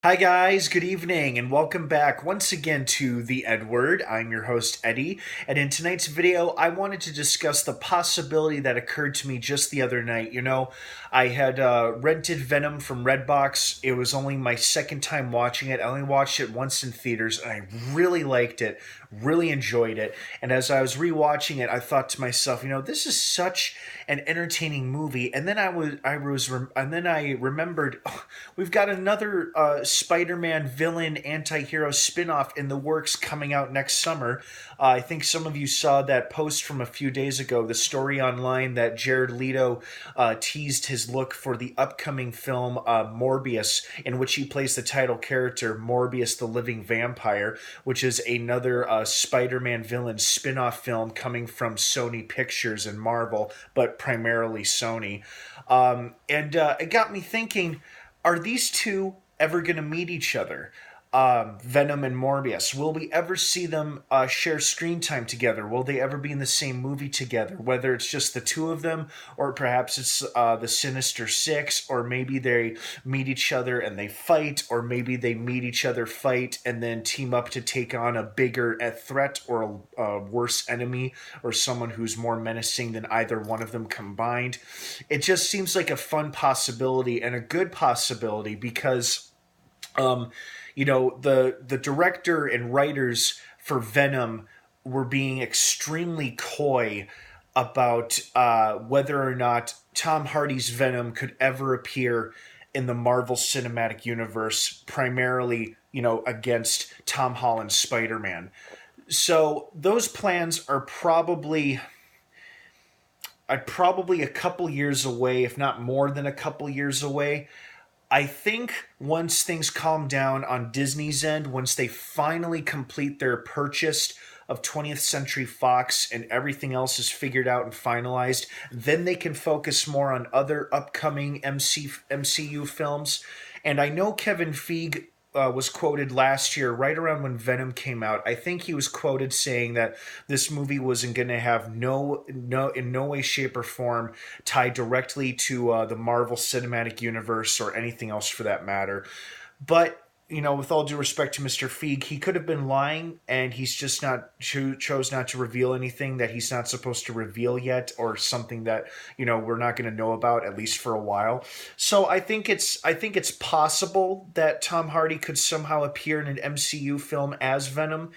Hi, guys, good evening, and welcome back once again to the EdWord. I'm your host, Eddie, and in tonight's video, I wanted to discuss the possibility that occurred to me just the other night. I had rented Venom from Redbox. It was only my second time watching it. I only watched it once in theaters, and I really liked it, really enjoyed it. And as I was rewatching it, I thought to myself, this is such an entertaining movie. And then I remembered, we've got another Spider-Man villain anti-hero spin-off in the works coming out next summer. I think some of you saw that post from a few days ago, the story online that Jared Leto teased his look for the upcoming film Morbius, in which he plays the title character Morbius the Living Vampire, which is another Spider-Man villain spin-off film coming from Sony Pictures and Marvel, but primarily Sony. And it got me thinking, are these two ever going to meet each other? Venom and Morbius. Will we ever see them share screen time together? Will they ever be in the same movie together? Whether it's just the two of them, or perhaps it's the Sinister Six, or maybe they meet each other and they fight, or maybe they meet each other, fight, and then team up to take on a bigger threat or a worse enemy, or someone who's more menacing than either one of them combined. It just seems like a fun possibility and a good possibility because the director and writers for Venom were being extremely coy about whether or not Tom Hardy's Venom could ever appear in the Marvel Cinematic Universe, primarily, against Tom Holland's Spider-Man. So those plans are probably a couple years away, if not more than a couple years away. I think once things calm down on Disney's end, once they finally complete their purchase of 20th Century Fox and everything else is figured out and finalized, then they can focus more on other upcoming MCU films. And I know Kevin Feige was quoted last year, right around when Venom came out. I think he was quoted saying that this movie wasn't going to have in no way, shape, or form tied directly to the Marvel Cinematic Universe or anything else for that matter. But with all due respect to Mr. Feig, he could have been lying, and he's just not chose not to reveal anything that he's not supposed to reveal yet, or something that we're not going to know about at least for a while. So I think it's possible that Tom Hardy could somehow appear in an MCU film as Venom,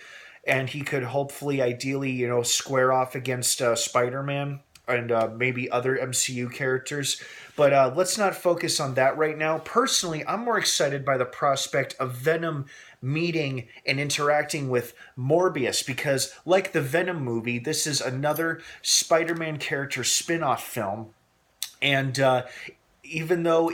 and he could hopefully, ideally, square off against Spider-Man and maybe other MCU characters. But let's not focus on that right now. Personally, I'm more excited by the prospect of Venom meeting and interacting with Morbius because, like the Venom movie, this is another Spider-Man character spin-off film. And even though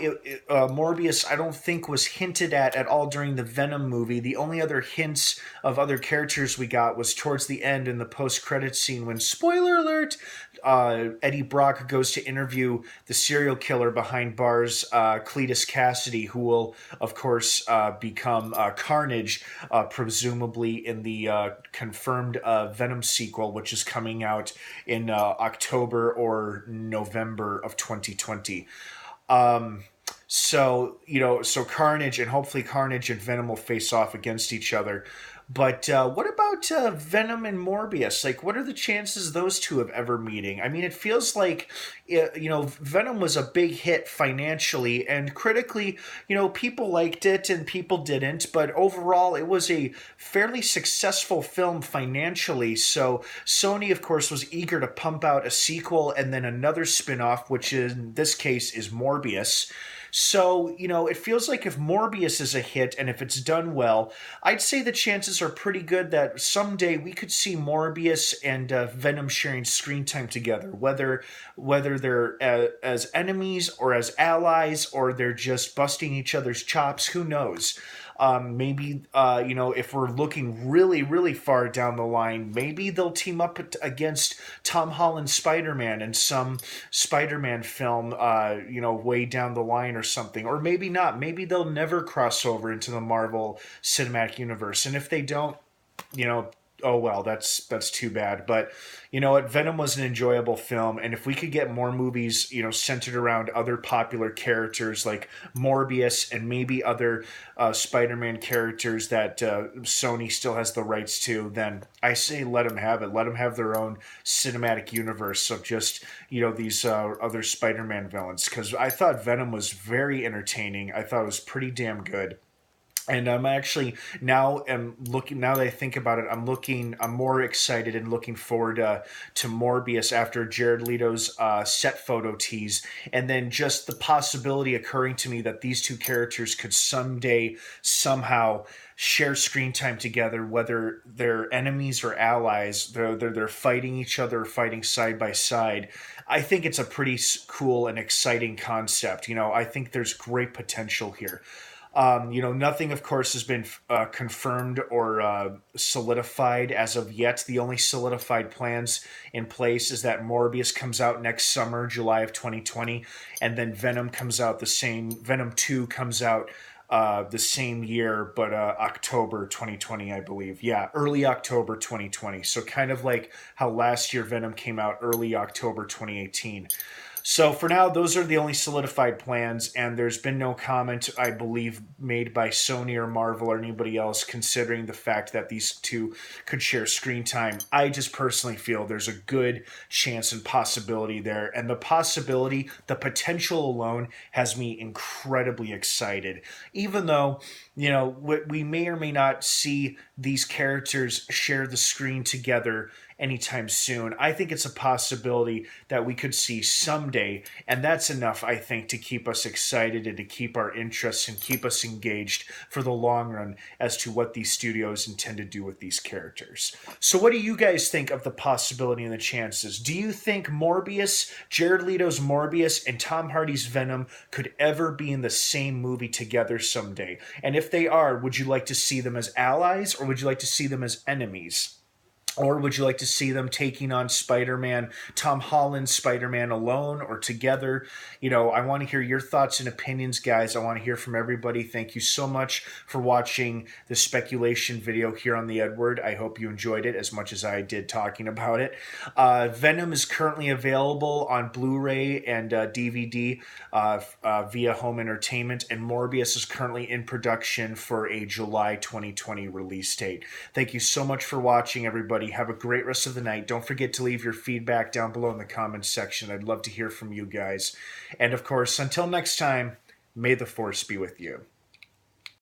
Morbius, I don't think, was hinted at all during the Venom movie. The only other hints of other characters we got was towards the end in the post-credit scene when, spoiler alert, Eddie Brock goes to interview the serial killer behind bars, Cletus Cassidy, who will, of course, become Carnage, presumably in the confirmed Venom sequel, which is coming out in October or November of 2020. So Carnage, and hopefully Carnage and Venom will face off against each other. But what about Venom and Morbius? Like, what are the chances those two of ever meeting? I mean, it feels like, Venom was a big hit financially and critically. People liked it and people didn't. But overall, it was a fairly successful film financially. So Sony, of course, was eager to pump out a sequel and then another spin-off, which in this case is Morbius. So, it feels like if Morbius is a hit and if it's done well, I'd say the chances are pretty good that someday we could see Morbius and Venom sharing screen time together, whether they're as enemies or as allies or they're just busting each other's chops, who knows? Maybe, if we're looking really, really far down the line, maybe they'll team up against Tom Holland's Spider-Man in some Spider-Man film, way down the line or something. Or maybe not. Maybe they'll never cross over into the Marvel Cinematic Universe. And if they don't, Oh well, that's too bad. But you know what? Venom was an enjoyable film, and if we could get more movies, centered around other popular characters like Morbius and maybe other Spider-Man characters that Sony still has the rights to, then I say let them have it. Let them have their own cinematic universe of just these other Spider-Man villains. Because I thought Venom was very entertaining. I thought it was pretty damn good. And I'm actually now am looking. Now that I think about it, I'm more excited and looking forward to Morbius after Jared Leto's set photo tease, and then just the possibility occurring to me that these two characters could someday somehow share screen time together, whether they're enemies or allies. They're fighting each other, or fighting side by side. I think it's a pretty cool and exciting concept. I think there's great potential here. Nothing, of course, has been confirmed or solidified as of yet. The only solidified plans in place is that Morbius comes out next summer, July of 2020, and then Venom 2 comes out the same year, but October 2020, I believe. Yeah, early October 2020. So kind of like how last year Venom came out early October 2018. So for now, those are the only solidified plans, and there's been no comment, I believe, made by Sony or Marvel or anybody else considering the fact that these two could share screen time. I just personally feel there's a good chance and possibility there, and the potential alone has me incredibly excited. Even though, we may or may not see these characters share the screen together anytime soon. I think it's a possibility that we could see someday, and that's enough, I think, to keep us excited and to keep our interests and keep us engaged for the long run as to what these studios intend to do with these characters. So what do you guys think of the possibility and the chances? Do you think Jared Leto's Morbius, and Tom Hardy's Venom could ever be in the same movie together someday? And if they are, would you like to see them as allies, or would you like to see them as enemies? Or would you like to see them taking on Spider-Man, Tom Holland's Spider-Man alone or together? I want to hear your thoughts and opinions, guys. I want to hear from everybody. Thank you so much for watching the speculation video here on the EdWord. I hope you enjoyed it as much as I did talking about it. Venom is currently available on Blu-ray and DVD via home entertainment, and Morbius is currently in production for a July 2020 release date. Thank you so much for watching, everybody. Have a great rest of the night. Don't forget to leave your feedback down below in the comments section. I'd love to hear from you guys. And of course, until next time, may the Force be with you.